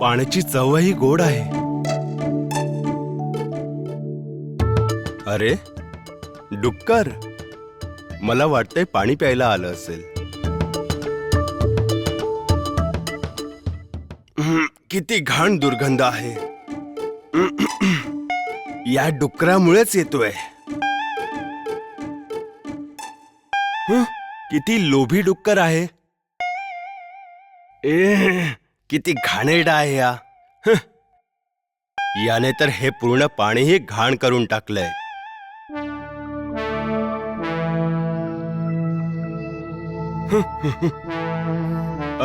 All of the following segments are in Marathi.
पाण्याची चवही गोड आहे. अरे डुक्कर, मला वाटतंय पाणी प्यायला आलं असेल. किती घाण दुर्गंध आहे. या डुकरामुळेच येतोय. किती लोभी डुक्कर आहे. किती घाणेरडा आहे या. याने तर हे पूर्ण पाणीही घाण करून टाकलंय.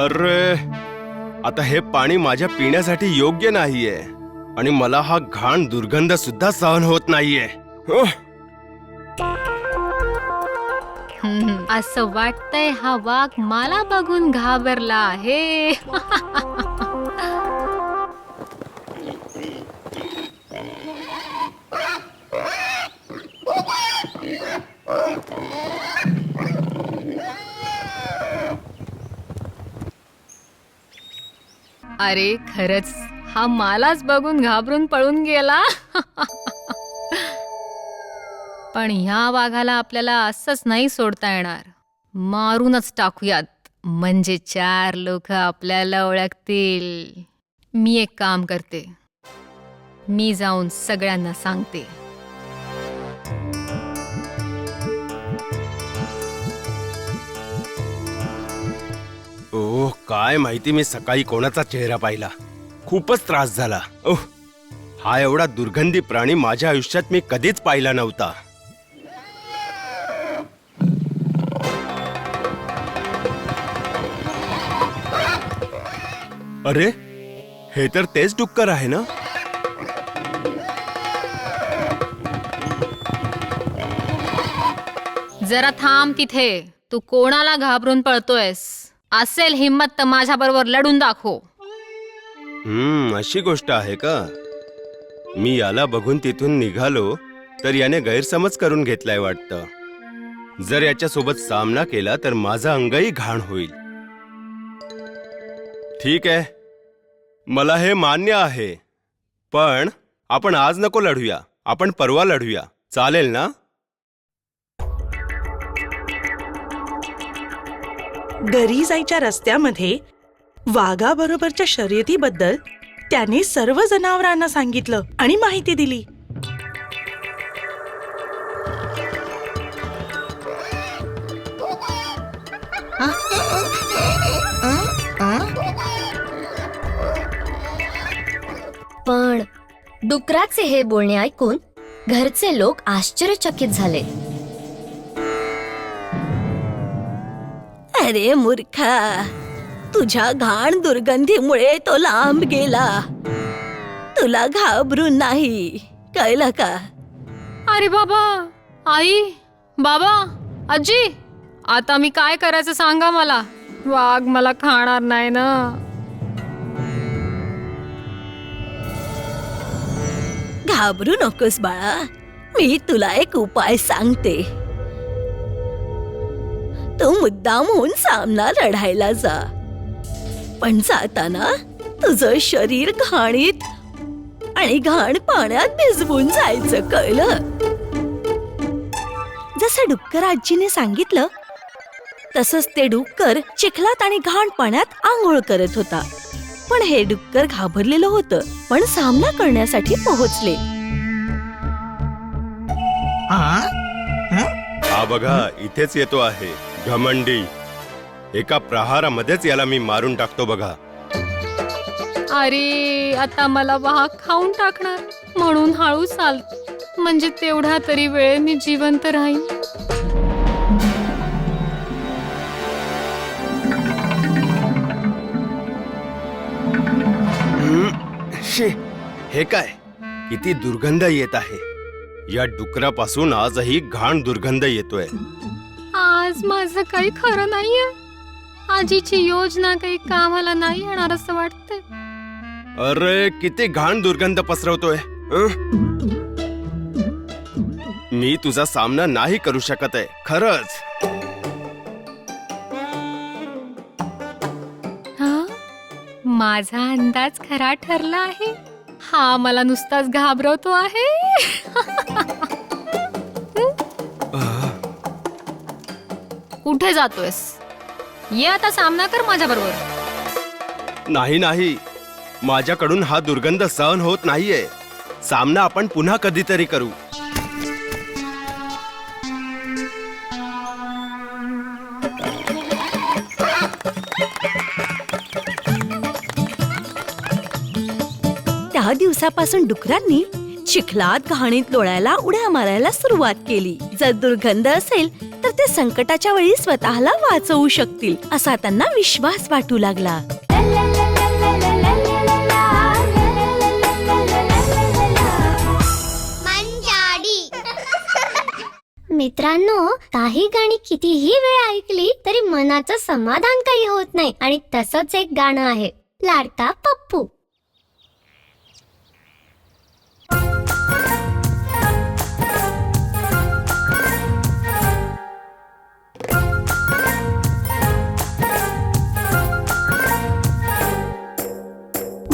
अरे आता हे पाणी माझ्या पिण्यासाठी योग्य नाहीये आणि मला हा घाण दुर्गंध सुद्धा सहन होत नाहीये. असं वाटतंय हा वाघ मला बघून घाबरला आहे. अरे खरंच हा मलाच बघून घाबरून पळून गेला. पण ह्या वाघाला आपल्याला असंच नाही सोडता येणार. मारूनच टाकूयात, म्हणजे 4 लोक आपल्याला ओळखतील. मी एक काम करते, मी जाऊन सगळ्यांना सांगते. ओह, काय माहिती मी सकाळी कोणाचा चेहरा पाहिला. खूपच त्रास झाला. ओह, हा एवढा दुर्गंधी प्राणी माझ्या आयुष्यात मी कधीच पाहिला नव्हता. अरे हे तर तेच डुक्कर आहे ना. जरा थांब तिथे. तू कोणाला घाबरून पळतोयस? असेल हिम्मत तर माझ्या बरोबर लढून दाखव. अशी गोष्ट आहे का. मी याला बघून तिथून निघालो तर याने गैरसमज करून घेतलाय वाटतं. जर याच्यासोबत सामना केला तर माझा अंगही घाण होईल. ठीक आहे, मला हे मान्य आहे. पण आपण आज नको लढूया, आपण परवा लढूया, चालेल ना? घरी जायच्या रस्त्यामध्ये वाघाबरोबरच्या शर्यतीबद्दल त्याने सर्व जनावरांना सांगितलं आणि माहिती दिली. पण डुकराचे हे बोलणे ऐकून घरचे लोक आश्चर्यचकित झाले. अरे मूर्खा, तुझ्या घाण दुर्गंधीमुळे तो लांब गेला. तुला घाबरून नाही, कळलं का? अरे बाबा, आई, बाबा, आजी, आता मी काय करायचं सांगा मला. वाघ मला खाणार नाही ना. घाबरू नकोस बाळा, मी तुला एक उपाय सांगते. तू मुद्दाम होऊन सामना लढायला जा, पण जाताना तुझं शरीर घाणीत आणि घाण पाण्यात भिजवून जायचं, कळलं? जसं डुक्कर आजीने सांगितलं तसंच ते डुक्कर चिखलात आणि घाण पाण्यात आंघोळ करत होता. पण हे डुक्कर घाबरलेलं होतं, पण सामना करण्यासाठी पोहोचले. हा बघा, इथेच येतो आहे घमंडी. एका प्रहारामध्येच याला मी मारून टाकतो बघा. अरे आता मला वाघ खाऊन टाकणार, म्हणून हळू चाल, म्हणजे तेवढा तरी वेळ मी जिवंत राहीन. शी, हे काय, किती दुर्गंध येत आहे. या डुकरापासून आजही घाण दुर्गंध येतोय. आज माझं काही खरं नाहीये. आजीची योजना काही कामाला नाही येणार असं वाटतंय. अरे किती घाण दुर्गंध पसरवतोय. मी तुझा सामना नाही करू शकत आहे, खरंच. माझा अंदाज खरा ठरला आहे. हा मला नुसताच घाबरवतो आहे. कुठे जातोयस? ये आता सामना कर माझ्या बरोबर. नाही नाही, माझ्याकडून हा दुर्गंध सहन होत नाहीये. सामना आपण पुन्हा कधीतरी करू. त्या दिवसापासून डुकरांनी चिखलात घाणीत लोळायला उड्या मारायला सुरुवात केली. जर दुर्गंध असेल तर ते संकटाच्या वेळी स्वतःला वाचवू शकतील असा त्यांना विश्वास वाटू लागला. मित्रांनो, काही गाणी कितीही वेळ ऐकली तरी मनाचं समाधान काही होत नाही. आणि तसंच एक गाणं आहे, लाडका पप्पू.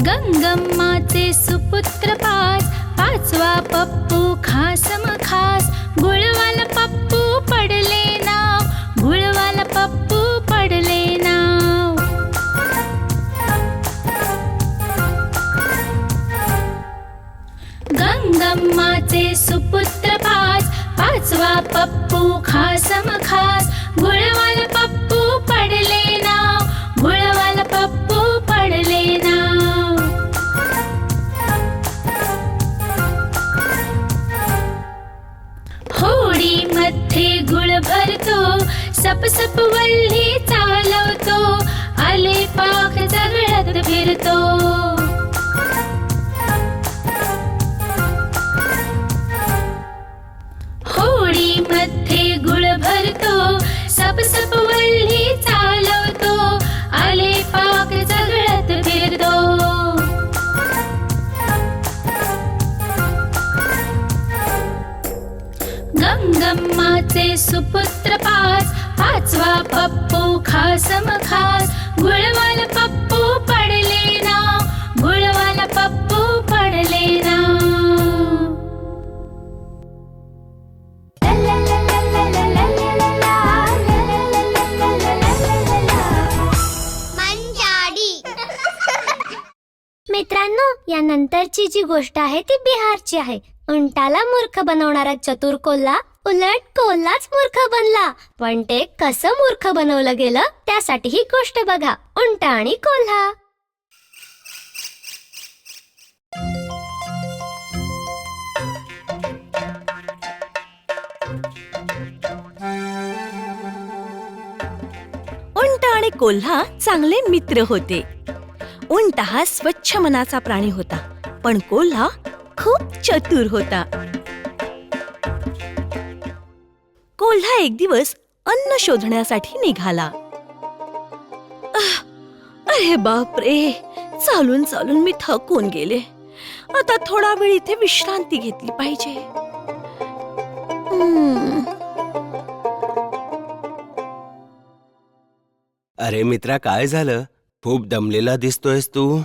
गंगम्माचे सुपुत्र पाचवा पप्पू खासम खास. गुळवाला पप्पू पडले नाव, गुळवाला पप्पू पडले नाव. गंगम्माचे सुपुत्र पाचवा पप्पू खासम खास. गुळवाला पप्पू पडले नाव, गुळवाला पप्पू पडले नाव. होडीमध्ये गुळ भरतो, सप वल्ली चालवतो. आले पाख जगळत फिरतो. होडीमध्ये गुळ भरतो, सप वल्ली चालवतो. आले पाख जगळत फिरतो. गंगम्माचे सुपुत्र पाचवा पप्पू खासम खास. गुळवाला पप्पू पडले नाव, गुळवाला पप्पू पडले नाव. मित्रांनो, यानंतरची जी गोष्ट आहे ती बिहारची आहे. उंटाला मूर्ख बनवणारा चतुर कोल्हा उलट कोल्हाच मूर्ख बनला. पण ते कसं मूर्ख बनवलं गेलं त्यासाठी ही गोष्ट बघा, उंट आणि कोल्हा. उंट आणि कोल्हा चांगले मित्र होते. उंट हा स्वच्छ मनाचा प्राणी होता, पण कोल्हा खूप चतुर होता. कोल्हा एक दिवस अन्न शोधण्यासाठी निघाला. अरे बापरे, चालून चालून मी थकून गेले. आता थोडा वेळ इथे विश्रांती घेतली पाहिजे. अरे मित्रा, काय झालं? खूप दमलेला दिसतोयस तू.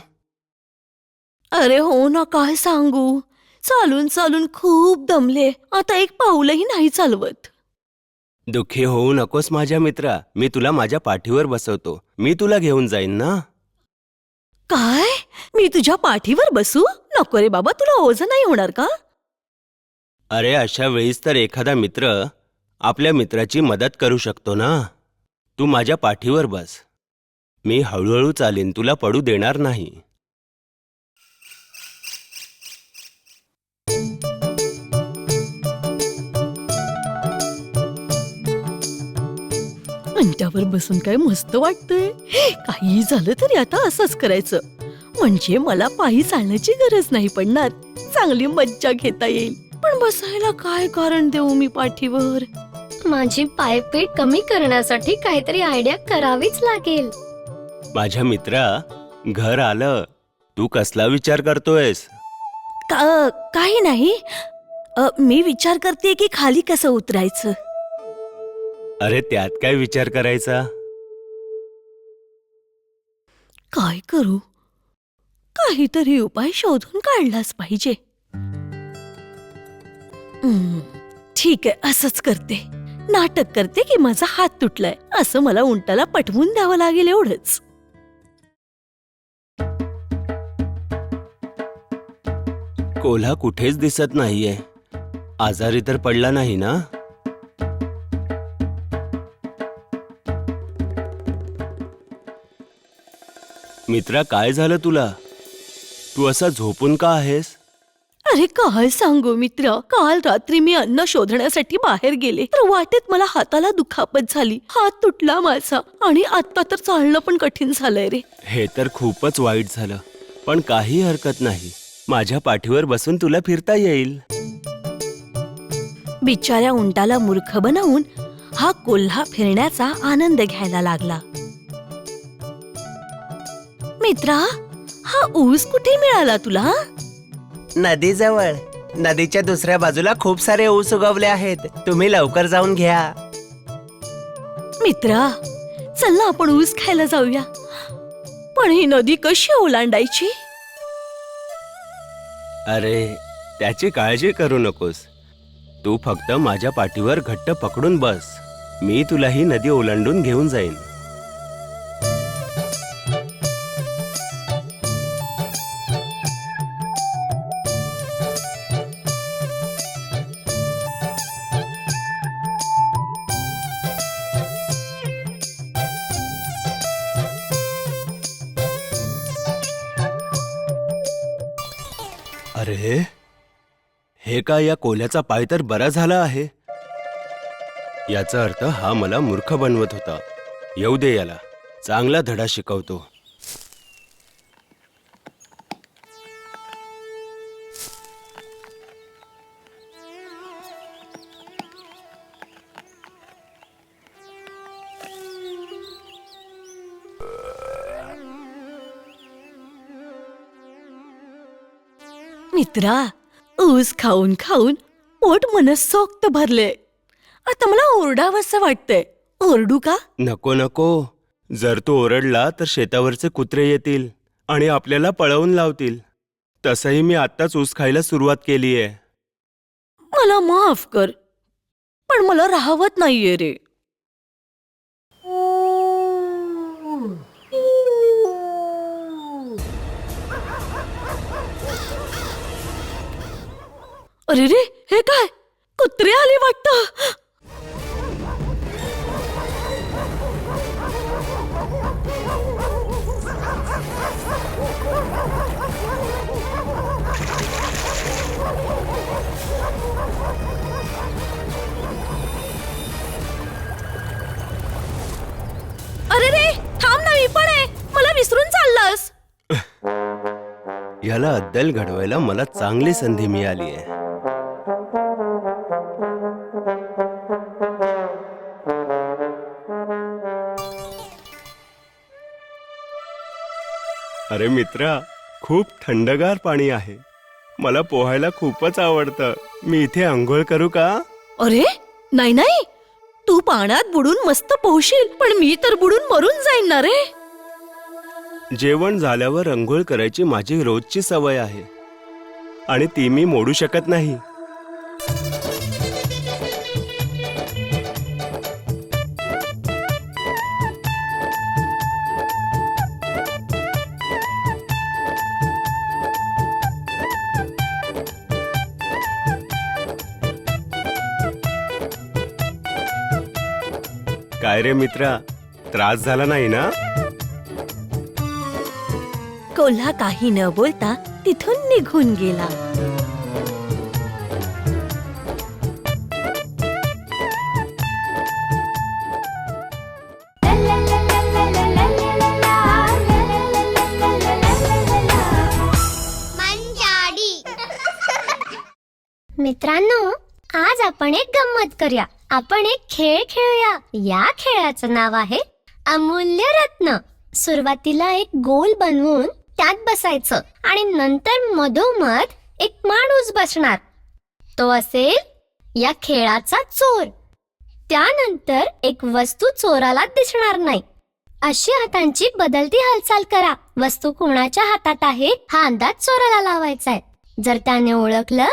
अरे हो ना, काय सांगू, चालून चालून खूप दमले. आता एक पाऊलही नाही चालवत. दुःखी होऊ नकोस माझ्या मित्रा, मी तुला माझ्या पाठीवर बसवतो. मी तुला घेऊन जाईन ना. काय? मी तुझ्या पाठीवर बसू? नको रे बाबा, तुला ओझं नाही होणार का? अरे अशा वेळीच तर एखादा मित्र आपल्या मित्राची मदत करू शकतो ना. तू माझ्या पाठीवर बस. मी हळूहळू चालीन, तुला पडू देणार नाही. अंट्यावर बसून काय मस्त वाटतंय. काही झालं तरी आता असंच करायचं, म्हणजे मला पायी चालण्याची गरज नाही पडणार. चांगली मज्जा घेता येईल. पण बसायला काय कारण देऊ मी पाठीवर? माझी पायपीट कमी करण्यासाठी काहीतरी आयडिया करावीच लागेल. माझ्या मित्रा, घर आलं. तू कसला विचार करतोयस? काही नाही. मी विचार करते की खाली कसं उतरायचं. अरे त्यात काय विचार करायचा? काय करू? काहीतरी उपाय शोधून काढलाच पाहिजे. ठीक आहे, असंच करते. नाटक करते की माझा हात तुटलाय असं मला उंटाला पटवून द्यावं लागेल, एवढंच. कोल्हा कुठेच दिसत नाहीये. आजारी तर पडला नाही ना? मित्रा, काय झालं तुला? तू असा झोपून का आहेस? अरे काय सांगू मित्र, काल रात्री मी अन्न शोधण्यासाठी बाहेर गेले तर वाटेत मला हाताला दुखापत झाली. हात तुटला माझा आणि आता तर चालणं पण कठीण झालंय रे. हे तर खूपच वाईट झालं, पण काही हरकत नाही. माझ्या पाठीवर बसून तुला फिरता येईल. बिचाऱ्या उंटाला मूर्ख बनवून हा कोल्हा फिरण्याचा आनंद घ्यायला लागला. मित्रा, हा ऊस कुठे मिळाला तुला? नदीजवळ. नदीच्या दुसऱ्या बाजूला खूप सारे ऊस उगवले आहेत. तुम्ही लवकर जाऊन घ्या. मित्रा, चल ना आपण ऊस खायला जाऊया. पण ही नदी कशी ओलांडायची? अरे, त्याची काळजी करू नकोस. तू फक्त माझ्या पाठीवर घट्ट पकडून बस. मी तुला ही नदी ओलांडून घेऊन जाईन. अरे, हे काय, या कोल्ह्याचा पाय तर बरा झाला आहे. याचा अर्थ हा मला मूर्ख बनवत होता. येऊ दे याला, चांगला धडा शिकवतो. मित्रा, ऊस खाऊन खाऊन पोट मनसोक्त भरले. आता मला ओरडावंसं वाटतंय. ओरडू का? नको नको. जर तू ओरडला तर शेतावरचे कुत्रे येतील आणि आपल्याला पळवून लावतील. तसंही मी आत्ताच ऊस खायला सुरुवात केलीये. मला माफ कर, पण मला राहवत नाहीये रे. अरे रे, हे काय? कुत्रे आले वाटतं. अरे रे, थांब ना, मी पण आहे. मला विसरून चाललास. याला अद्दल घडवायला मला चांगली संधी मिळाली आहे. अरे मित्रा, खूप थंडगार पाणी आहे. मला पोहायला खूपच आवडतं. मी इथे आंघोळ करू का? अरे नाही नाही, तू पाण्यात बुडून मस्त पोहशील, पण मी तर बुडून मरून जाईन ना रे. जेवण झाल्यावर आंघोळ करायची माझी रोजची सवय आहे आणि ती मी मोडू शकत नाही. काय रे मित्रा, त्रास झाला नाही ना? कोल्हा काही न बोलता तिथून निघून गेला. मित्रांनो, आज आपण एक गंमत करूया. आपण एक खेळ खेळूया. या खेळाचं नाव आहे अमूल्य रत्न. सुरुवातीला एक गोल बनवून त्यात बसायचं आणि नंतर मधोमध एक माणूस बसणार. तो असेल या खेळाचा चोर. त्यानंतर एक वस्तू चोराला दिसणार नाही. अशी हातांची बदलती हालचाल करा. वस्तू कोणाच्या हातात आहे हा अंदाज चोराला लावायचा आहे. जर त्याने ओळखलं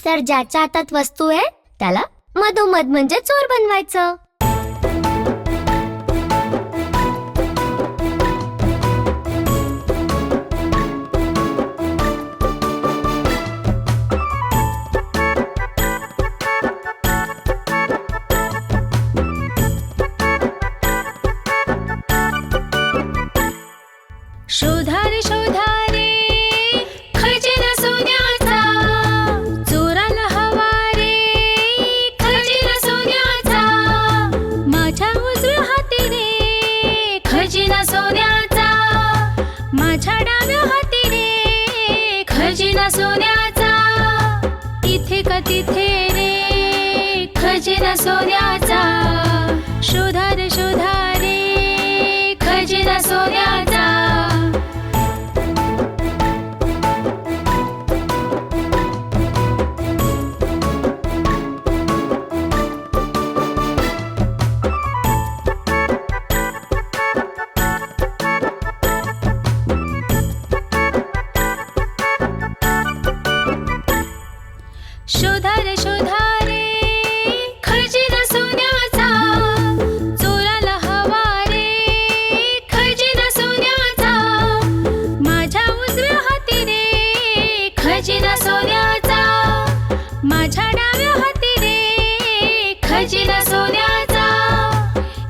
तर ज्याच्या हातात वस्तू आहे त्याला मधोमध म्हणजे चोर बनवायचं. शोधा रे शोधा रे खजिना सोन्याचा, चोराला हवा रे खजिना सोन्याचा. माझ्या उजव्या हाती रे खजिना सोन्याचा, माझ्या डाव्या हाती रे खजिना सोन्याचा. इथे का तिथे रे खजिना सोन्याचा. शोधा रे खजिना सोन्याचा. शोधा रे खजिना सोन्याचा, चोराला हवा रे खजिना सोन्याचा. माझ्या उजव्या हाती रे खजिना सोन्याचा, माझ्या डाव्या हाती रे खजिना सोन्याचा.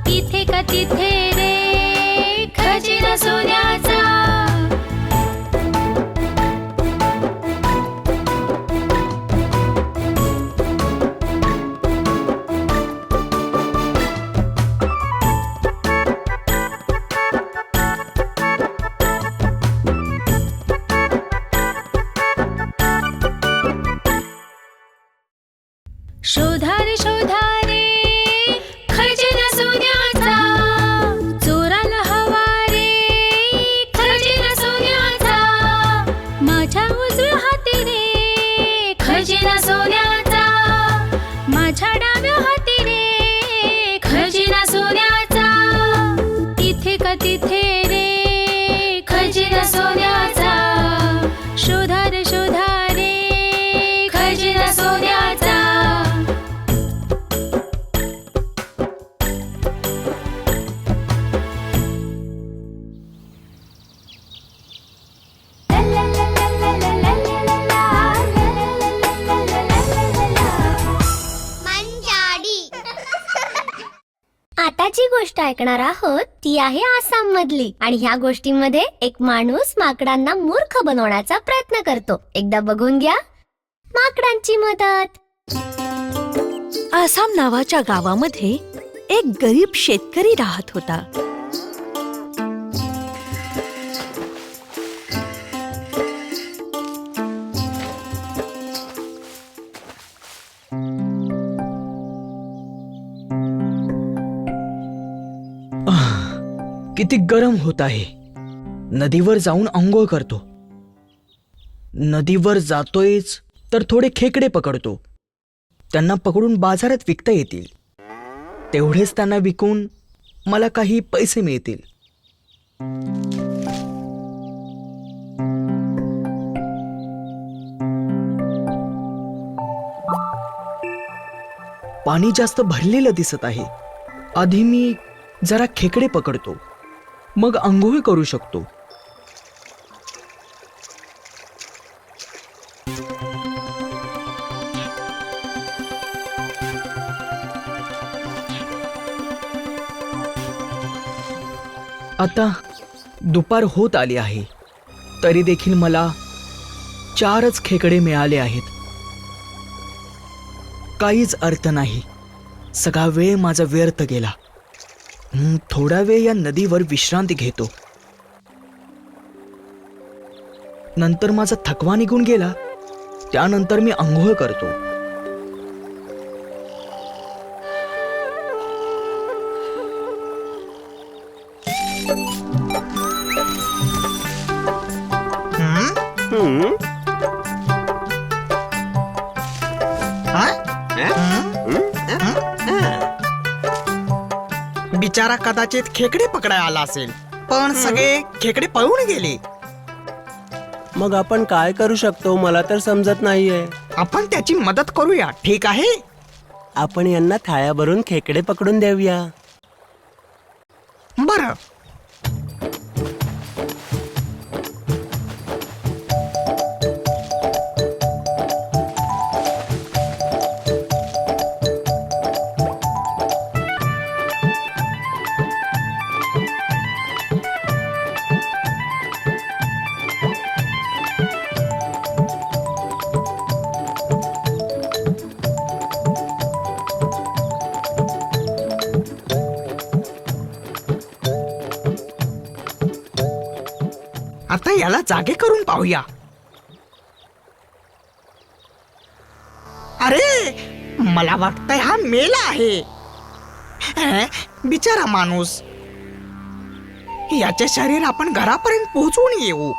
इथे का तिथे रे खजिना सोन्याचा. शोधा रे खजिना सोन्याचा, चोराला हवा रे खजिना सोन्याचा. माझ्या उजव्या हाती रे खजिना सोन्याचा, माझ्या डाव्या हाती रे खजिना सोन्याचा. इथे का तिथे रे खजिना सोन्याचा. शोधा रे खजिना सोन्याचा. आता जी गोष्ट ऐकणार आहोत ती आहे आसाम मधली. आणि ह्या गोष्टीमध्ये एक माणूस माकडांना मूर्ख बनवण्याचा प्रयत्न करतो. एकदा बघून घ्या माकडांची मदत. आसाम नावाच्या गावामध्ये एक गरीब शेतकरी राहत होता. किती गरम होत आहे. नदीवर जाऊन आंघोळ करतो. नदीवर जातोयच तर थोडे खेकडे पकडतो. त्यांना पकडून बाजारात विकता येतील. तेवढेच त्यांना विकून मला काही पैसे मिळतील. पाणी जास्त भरलेलं दिसत आहे. आधी मी जरा खेकडे पकडतो, मग आंघोळ करू शकतो. आता दुपार होत आली आहे, तरी देखील मला 4च खेकडे मिळाले आहेत. काहीच अर्थ नाही. सगळा वेळ माझा व्यर्थ गेला. थोडा वेळ या नदीवर विश्रांती घेतो. नंतर माझा थकवा निघून गेला. त्यानंतर मी आंघोळ करतो. बिचारा कदाचित खेकडे पकडाय आला असेल, पण सगळे खेकडे पळून गेले. मग आपण काय करू शकतो मला तर समजत नाहीये. आपण त्याची मदत करूया, ठीक आहे? आपण यांना थाळ्या भरून खेकडे पकडून देऊया. बरं. आता याला जागे करून पाहूया. अरे, मला वाटतंय हा मेला आहे. बिचारा माणूस. याचे शरीर आपण घरापर्यंत पोहोचवून येऊ.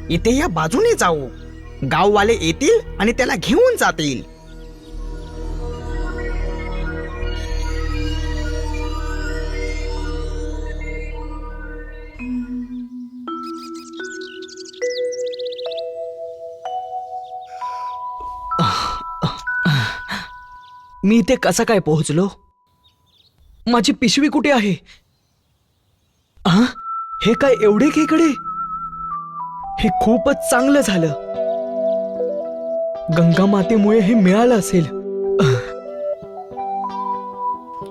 इथे या बाजूने जाऊ. गाववाले येतील आणि त्याला घेऊन जातील. मी इथे कसा काय पोहोचलो? माझी पिशवी कुठे आहे? हे काय एवढे खेकडे? हे खूपच चांगलं झालं. गंगा मातेमुळे हे मिळालं असेल.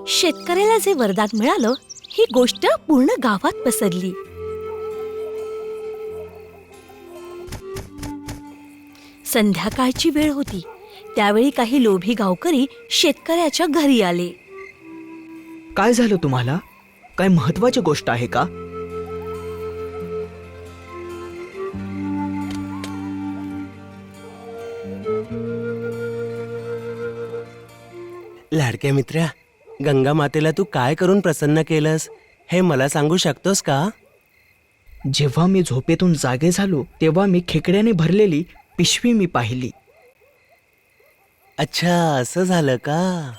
शेतकऱ्याला जे वरदान मिळालं ही गोष्ट पूर्ण गावात पसरली. संध्याकाळची वेळ होती. त्यावेळी काही लोभी गावकरी शेतकऱ्याच्या घरी आले. काय झालं तुम्हाला? काय महत्वाची गोष्ट आहे का? लाडक्या मित्रा, गंगा मातेला तू काय करून प्रसन्न केलंस हे मला सांगू शकतोस का? जेव्हा मी झोपेतून जागे झालो तेव्हा मी खेकड्याने भरलेली पिशवी मी पाहिली. अच्छा, असं झालं का?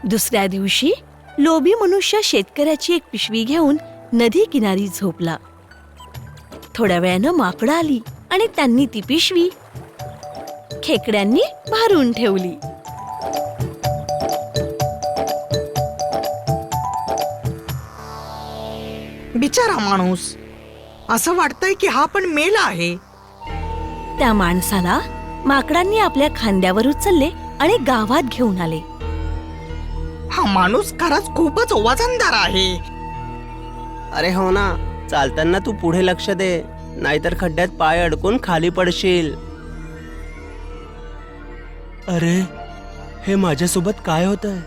दुसऱ्या दिवशी लोभी मनुष्य शेतकऱ्याची एक पिशवी घेऊन नदी किनारी झोपला. थोड्या वेळानं माकडं आली आणि त्यांनी ती पिशवी खेकड्यांनी भरून ठेवली. बिचारा माणूस. असं वाटतंय की हा पण मेला आहे. त्या माणसाला माकडांनी आपल्या खांद्यावर उचलले आणि गावात घेऊन आले. हा माणूस खरंच खूपच वजनदार आहे. अरे हो ना, चालताना तू पुढे लक्ष दे, नाहीतर खड्ड्यात पाय अडकून खाली पडशील. अरे, हे माझ्यासोबत काय होतंय?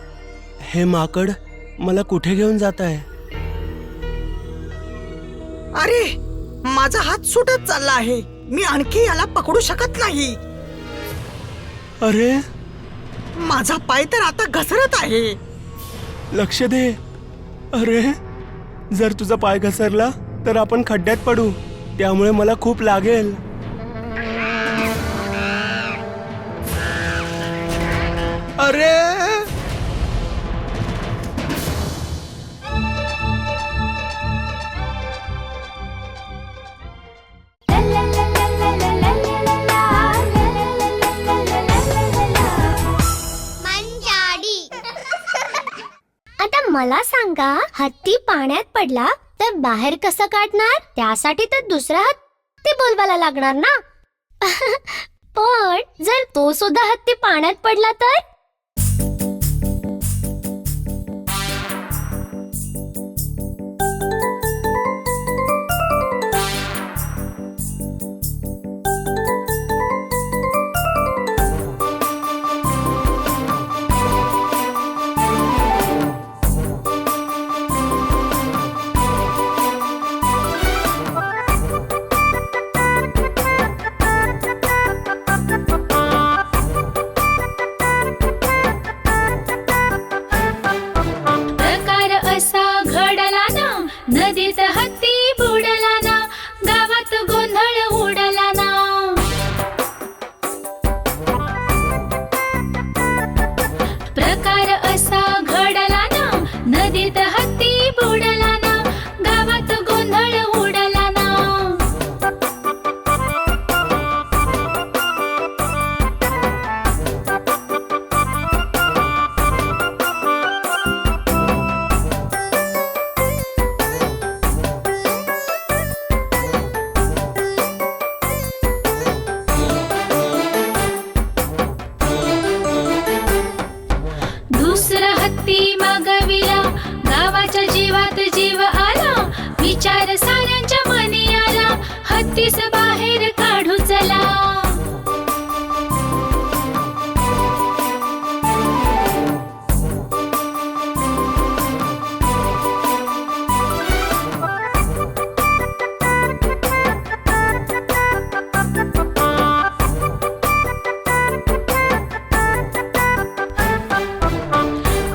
हे माकड मला कुठे घेऊन जात आहे? अरे, माझा हात सुटत चालला आहे. मी आणखी याला पकडू शकत नाही. अरे, माझा पाय तर आता घसरत आहे. लक्ष दे. अरे, जर तुझा पाय घसरला तर आपण खड्ड्यात पडू. त्यामुळे मला खूप लागेल. अरे, आता मला सांगा, हत्ती पाण्यात पडला तर बाहेर कसं काढणार? त्यासाठी तर दुसरा हत्ती बोलवायला लागणार ना. पण जर तो सुद्धा हत्ती पाण्यात पडला तर? घडला ना, नदीत हत्ती बुडला ना, गावात गोंधळ उडला ना. प्रकार असा घडला ना, नदीत हत्ती बुडला ना, गावात गोंधळ उडला ना. दुसरा हत्ती मागविला, गावाच्या जीवात जीव आला, विचार साऱ्यांच्या मनी आला, हत्तीस बाहेर काढू चला.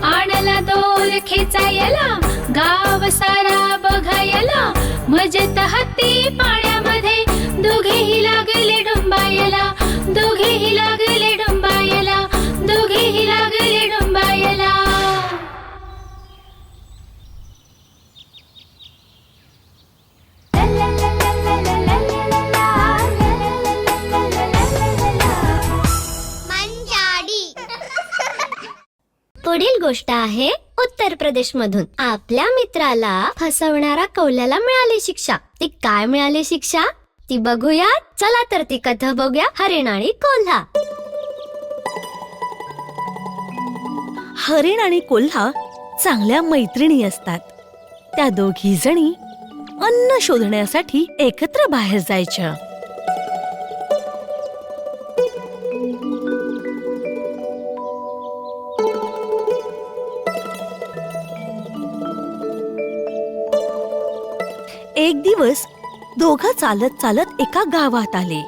आणला दोर खेचायला, गाव सारा बघायला, मजेत हत्ती पाण्यामध्ये, दोघेही लागले डुंबायला, दोघेही लागले डुंबायला, दोघेही लागले डुंबायला. पुढील गोष्ट आहे उत्तर प्रदेश मधून. आपल्या मित्राला फसवणारा कोल्ह्याला मिळाली शिक्षा. ती काय मिळाली शिक्षा ती बघूया. चला तर ती कथा बघूया. हरिण आणि कोल्हा. हरिण आणि कोल्हा चांगल्या मैत्रिणी असतात. त्या दोघी जणी अन्न शोधण्यासाठी एकत्र बाहेर जायच्या. एक दिवस दोघं चालत चालत एका गावात आले.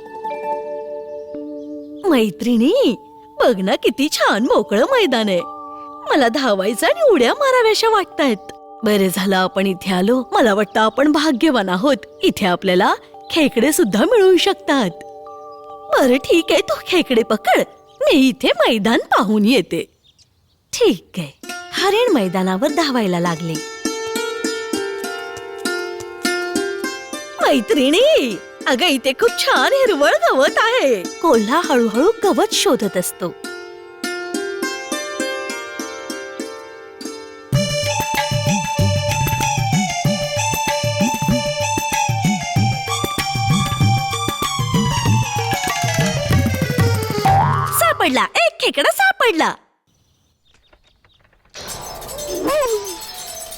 मैत्रिणी, बघ ना किती छान मोकळं मैदान आहे. मला धावायचं आणि उड्या माराव्याशा वाटतायत. बरे झालं आपण इथे आलो. मला वाटतं आपण भाग्यवान आहोत. इथे आपल्याला खेकडे सुद्धा मिळू शकतात. बरं ठीक आहे, तू खेकडे पकड, मी इथे मैदान पाहून येते. ठीक आहे. हरिण मैदानावर धावायला लागले. मैत्रिणी, अगं इथे खूप छान हिरवळ गवत आहे. कोल्हा हळूहळू गवत शोधत असतो. सापडला, एक खेकडा सापडला.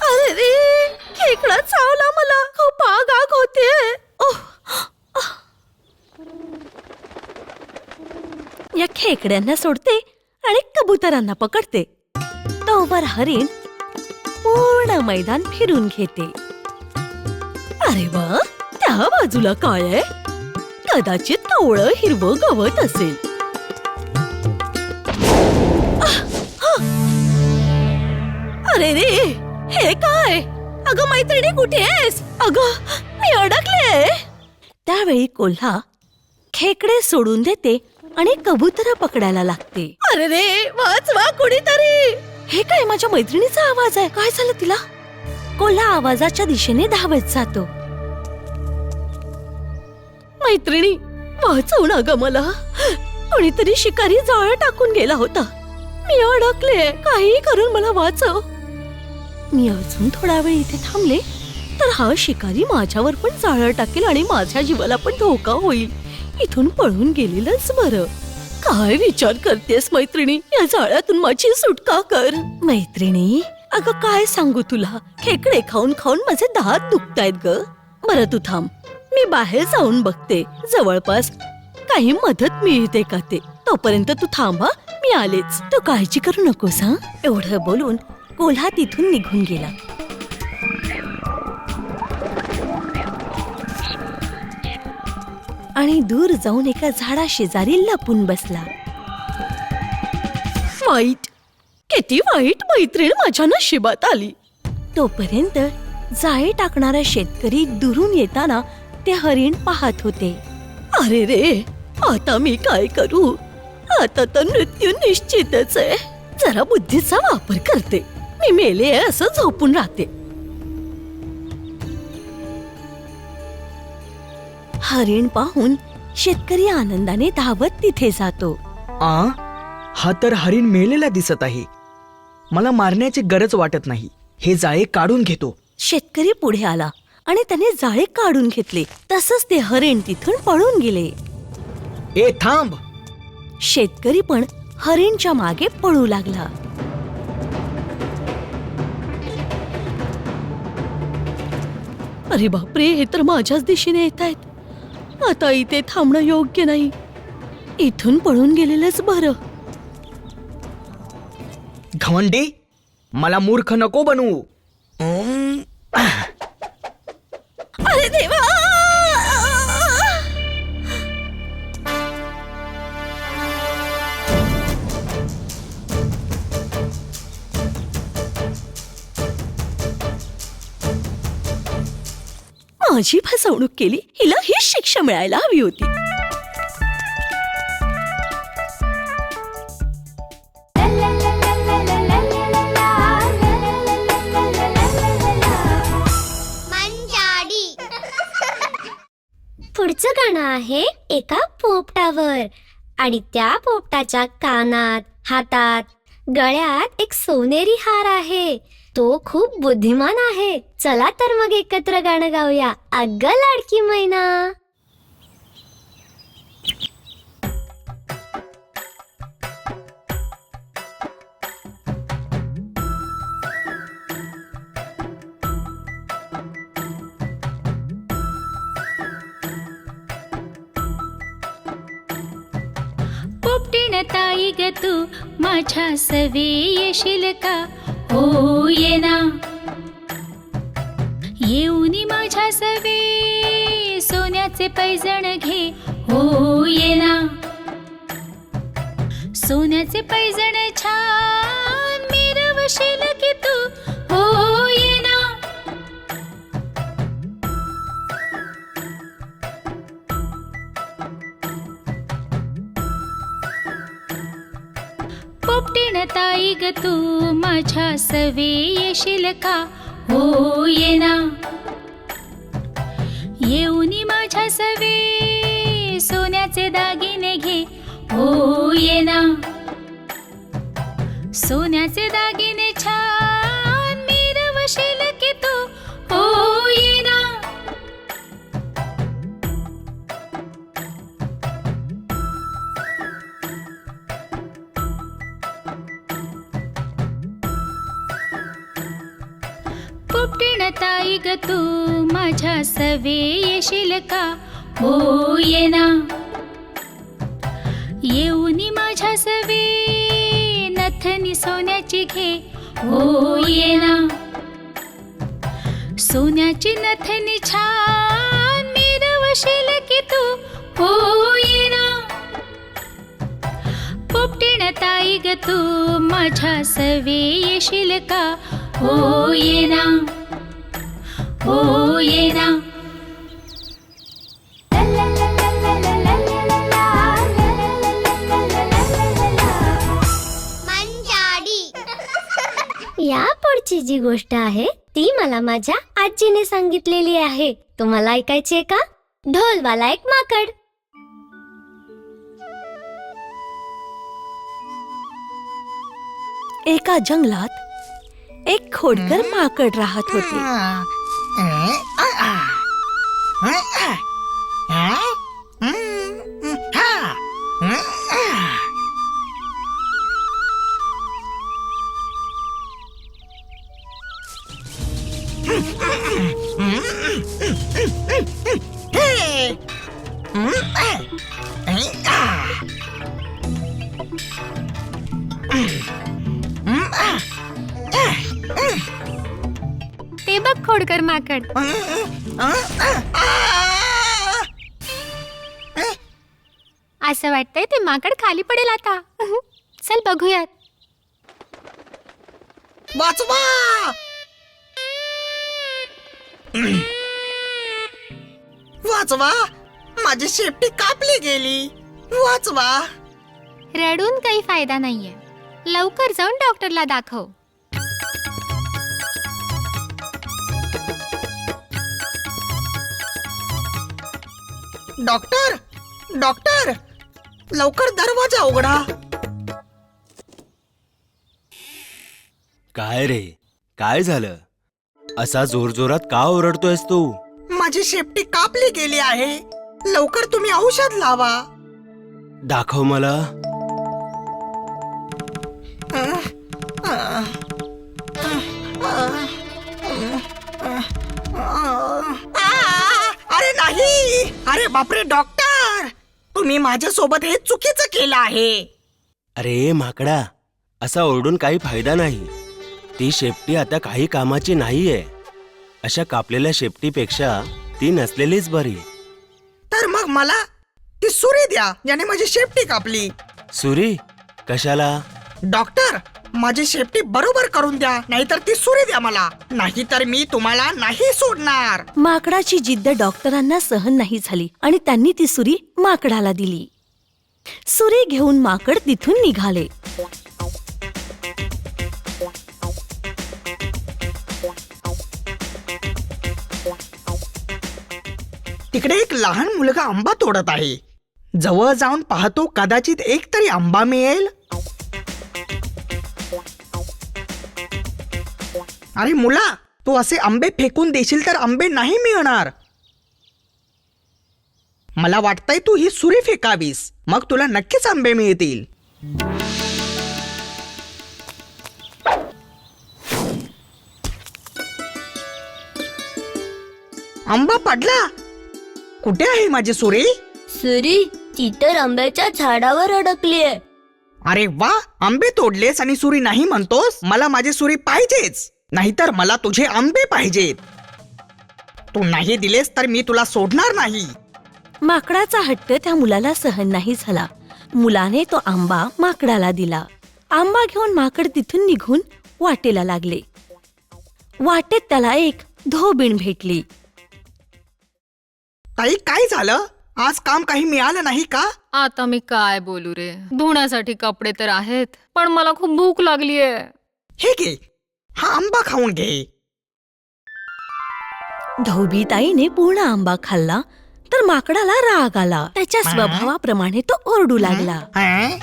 अरे रे, खेकडा चावला मला. खूप आग आग होते. या खेकड्यांना सोडते आणि कबुतरांना पकडते. तोवर हरिण पूर्ण मैदान फिरून घेते. अरे वा, त्या बाजूला काय आहे? कदाचित कवळं हिरवं गवत असेल. अरे रे, हे काय? अगं मैत्रिणी, कुठे आहेस? अगं मी अडकले. त्यावेळी कोल्हा खेकडे सोडून देते आणि कबूतर पकडायला लागते. अरे रे, वाचवा कोणीतरी. हे काय, माझ्या मैत्रिणीचा आवाज आहे. काय झालं तिला? कोल्हा आवाजाच्या दिशेने धावत जातो. मैत्रिणी, वाचव ना ग मला. कोणीतरी शिकारी जाळं टाकून गेला होता. मी अडकले. काही करून मला वाचव. मी अजून थोडा वेळ इथे थांबले तर हा शिकारी माझ्यावर पण जाळं टाकेल आणि माझ्या जीवाला पण धोका होईल. इथून पळून गेलेलंच बरं. काय विचार करतेस मैत्रिणी? या जाळ्यातून माझी सुटका कर. मैत्रिणी, अगं काय सांगू तुला, खेकडे खाऊन खाऊन माझे दात दुखतायत ग. बरं तू थांब, मी बाहेर जाऊन बघते जवळपास काही मदत मिळते का ते. तोपर्यंत तू थांब हा, मी आलेच. तू काळजी करू नकोस हा. एवढं बोलून कोल्हा तिथून निघून गेला. आणि दूर जाऊन एका झाडाशेजारी लपून बसला. वाईट, किती वाईट मैत्रीण माझ्या नशिबात आली. तोपर्यंत जाळे टाकणारा शेतकरी दुरून येताना ते हरिण पाहत होते. अरे रे, आता मी काय करू? आता तर मृत्यू निश्चितच आहे. जरा बुद्धीचा वापर करते. मी मेले आहे असं झोपून राहते. हरिण पाहून शेतकरी आनंदाने धावत तिथे जातो. हा तर हरिण मेलेला दिसत आहे. मला मारण्याची गरज वाटत नाही. हे जाळे काढून घेतो. शेतकरी पुढे आला आणि त्याने जाळे काढून घेतले. तसंच ते हरिण तिथून पळून गेले. ए थांब. शेतकरी पण हरिणच्या मागे पळू लागला. अरे बापरे, हे तर माझ्याच दिशेने येत आहेत. आता इथे थांबणं योग्य नाही. इथून पळून गेलेलंच बरं. घमंडी, मला मूर्ख नको बनवू. अरे देवा! माझी फसवणूक केली. हिला हीच शिक्षा मिळायला हवी होती. पुढचं गाणं आहे एका पोपटावर. आणि त्या पोपटाच्या कानात, हातात, गळ्यात एक सोनेरी हार आहे. तो खूप बुद्धिमान आहे. चला तर मग एकत्र गाणं गाऊया, अगं लाडकी मैना. पोपटीन ताई ग तू माझ्या सवे येशील का? हो ये ना. येऊनी माझ्या सवे सोन्याचे पैजण घे. हो ये ना. सोन्याचे पैजण छान मिरवशील की तू. हो ये ना. पोपटीन ताई ग तू माझ्या सवे येशील का? हो ये ना. येऊनी माझ्या सवे सोन्याचे दागिने घे. हो ये ना. सोन्याचे दागिने छान मिरवशील की तू. हो ये ना. पोपटीन ताई ग तू माझ्या सवे येशील का? हो ये ना. येऊनी माझ्या सवे नथनी सोन्याची घे. हो ये ना. सोन्याची नथनी छान मिरवशील की तू. हो ये ना. पोपटीन ताई ग तू माझ्या सवे येशील का? हो ये ना. हो ये ना. या पुढची जी गोष्ट आहे ती मला माझ्या आजीने सांगितलेली आहे. तुम्हाला ऐकायची आहे का? ढोलवाला एक माकड. एका जंगलात एक खोडकर माकड राहत होते. ते बघ खोडकर माकड. असं वाटतंय ते माकड खाली पडेल आता. चल बघूयात. वाचवा. वाचवा, माझी शेपटी कापली गेली. वाचवा. रडून काही फायदा नाहीये. लवकर जाऊन डॉक्टरला दाखव. डॉक्टर, डॉक्टर, लवकर दरवाजा उघडा. काय रे, काय झालं? असा जोरजोरात का ओरडतोयस तू? माझी शेपटी कापली गेली आहे. लवकर तुम्ही औषध लावा. दाखव मला. अरे नाही. अरे बापरे डॉक्टर, तुम्ही माझ्यासोबत हे चुकीचं केलं आहे. अरे माकडा, असा ओरडून काही फायदा नाही. ती शेपटी आता काही कामाची नाहीये. अशा कापलेल्या शेपटीपेक्षा ती नसलेलीच बरी. तर मग मला ती सुरी द्या ज्याने माझी शेपटी कापली. सुरी? कशाला? डॉक्टर, माझी शेपटी बरोबर करून द्या, नाहीतर ती सुरी द्या मला. नाहीतर मी तुम्हाला नाही सोडणार. माकडाची जिद्द डॉक्टरांना सहन नाही झाली आणि त्यांनी ती सुरी माकडाला दिली. सुरी घेऊन माकड तिथून निघाले. तिकडे एक लहान मुलगा आंबा तोडत आहे. जवळ जाऊन पाहतो, कदाचित एक तरी आंबा मिळेल. अरे मुला, तू असे आंबे फेकून देशील तर आंबे नाही मिळणार. मला वाटतंय तू ही सुरी फेकावीस, मग तुला नक्कीच आंबे मिळतील. आंबा पडला. कुठे आहे माझी सुरी? सुरी ती तर आंब्याच्या झाडावर अडकलीये. अरे वा, आंबे तोडलेस आणि सुरी नाही म्हणतोस. मला माझी सुरी पाहिजेच, नाहीतर मला तुझे आंबे पाहिजेत. तू नाही दिलेस तर मी तुला सोडणार नाही. माकडाचा हट्ट त्या मुलाला सहन नाही झाला. मुलाने तो आंबा माकडाला दिला. आंबा घेऊन माकड तिथून निघून वाटेला लागले. वाटेत त्याला एक धोबीण भेटली. ताई, काय झालं? आज काम काही मिळालं नाही का? आता मी काय बोलू रे. धुण्यासाठी कपडे तर आहेत, पण मला खूप भूक लागलीये. हे घे, हा आंबा खाऊन घे. धोबीताईने पूर्ण आंबा खाल्ला तर माकडाला राग आला. त्याच्या स्वभावाप्रमाणे तो ओरडू लागला. हं?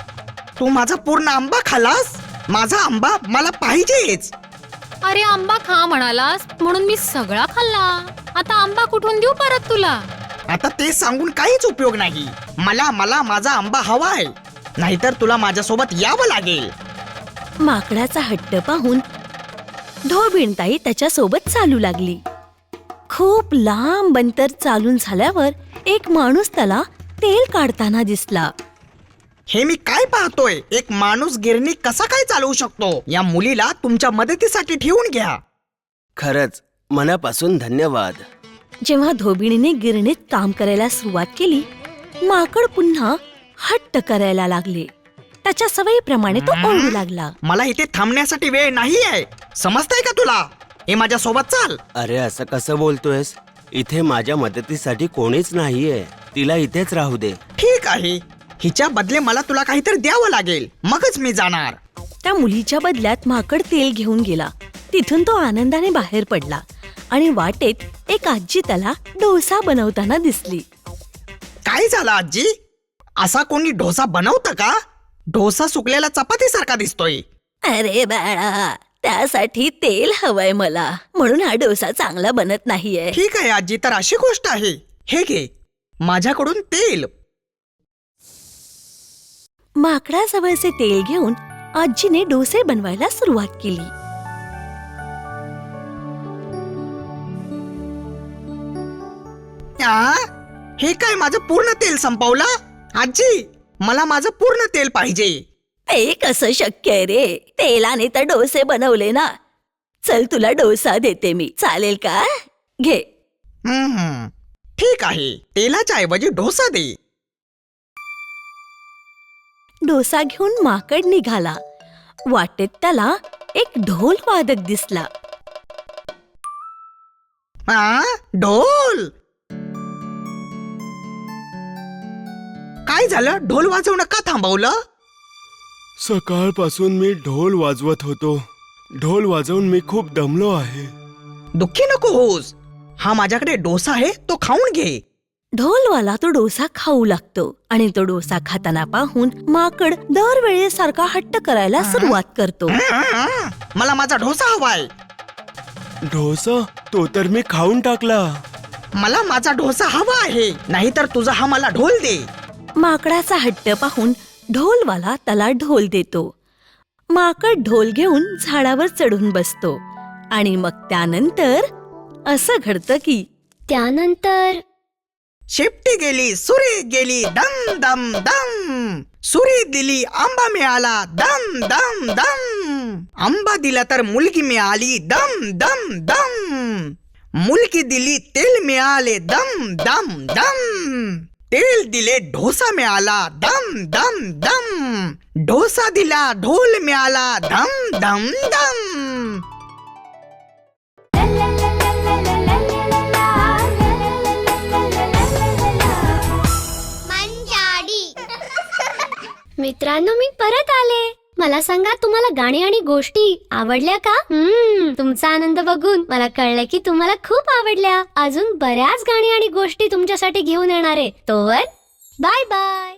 तू माझा पूर्ण आंबा खालास? माझा आंबा मला पाहिजेच. अरे आंबा खा म्हणालास म्हणून मी सगळा खाल्ला. आता आंबा कुठून देऊ परत तुला? आता ते सांगून काहीच उपयोग नाही. मला मला माझा आंबा हवाय, नाहीतर तुला माझ्यासोबत यावं लागेल. माकडाचा हट्ट पाहून धोबीणताई त्याच्या सोबत चालू लागली. खूप लांब अंतर चालून झाल्यावर एक माणूस त्याला तेल काढताना दिसला. हे मी काय पाहतोय? एक माणूस गिरणी कसा काय चालवू शकतो? या मुलीला तुमच्या मदतीसाठी ठेवून घ्या. खरंच मनापासून धन्यवाद. जेव्हा धोबिणीने गिरणीत काम करायला सुरुवात केली, माकड पुन्हा हट्ट करायला लागले. त्याच्या सवयीप्रमाणे तो ओरडू लागला. मला इथे थांबण्यासाठी वेळ नाहीये, समजतंय का तुला? हे माझ्या सोबत चाल. अरे असं कसं बोलतोयस? इथे माझ्या मदतीसाठी कोणीच नाहीये. तिला इथेच राहू दे. ठीक आहे, हिच्या बदले मला तुला काहीतरी द्यावं लागेल, मगच मी जाणार. त्या मुलीच्या बदल्यात माकड तेल घेऊन गेला. तिथून तो आनंदाने बाहेर पडला आणि वाटेत एक आजी त्याला डोसा बनवताना दिसली. काय झालं आजी? असा कोणी डोसा बनवतं का? डोसा सुकलेला चपातीसारखा दिसतोय. अरे बाळा, त्यासाठी तेल हवंय मला, म्हणून हा डोसा चांगला बनत नाहीये. ठीक आहे आजी, तर अशी गोष्ट आहे. हे घे माझ्याकडून तेल. माकडाजवळचे तेल घेऊन आजीने डोसे बनवायला सुरुवात केली. हे काय, माझं पूर्ण तेल संपवलं? आजी, मला माझं पूर्ण तेल पाहिजे. हे कसं शक्य आहे रे? तेलाने तर डोसे बनवले ना. चल तुला डोसा देते मी, चालेल का? घे. ठीक आहे, तेलाच्या ऐवजी डोसा दे. डोसा घेऊन माकड निघाला. वाटेत त्याला एक ढोल वादक दिसला. ढोल. काय झालं? ढोल वाजवणं का थांबवलं? सकाळपासून मी ढोल वाजवत होतो. ढोल वाजवून मी खूप दमलो आहे. दुःखी नको होस. हा माझ्याकडे डोसा आहे, तो खाऊन घे. ढोलवाला तो डोसा खाऊ लागतो आणि तो डोसा खाताना पाहून माकड दरवेळेसारखा हट्ट करायला सुरुवात करतो. मला माझा डोसा हवाय. डोसा तो तर मी खाऊन टाकला. मला माझा डोसा हवा आहे, नाहीतर तुझा हा मला ढोल दे. माकडाचा हट्ट पाहून ढोलवाला त्याला ढोल देतो. माकड ढोल घेऊन झाडावर चढून बसतो आणि मग त्यानंतर असं घडतं की त्यानंतर शेपटी गेली, सुरी गेली, दम दम दम. सुरी दिली, आंबा मिळाला, दम दम दम. आंबा दिला तर मुलगी मिळाली, दम दम दम. मुलगी दिली, तेल मिळाले, दम दम दम. तेल दिले, डोसा मिळाला, दम दम दम. डोसा दिला, ढोल मिळाला, दम दम दम. मित्रांनो, मी परत आले. मला सांगा, तुम्हाला गाणी आणि गोष्टी आवडल्या का? तुमचा आनंद बघून मला कळलं की तुम्हाला खूप आवडल्या. अजून बऱ्याच गाणी आणि गोष्टी तुमच्यासाठी घेऊन येणार आहे. तोवर बाय बाय.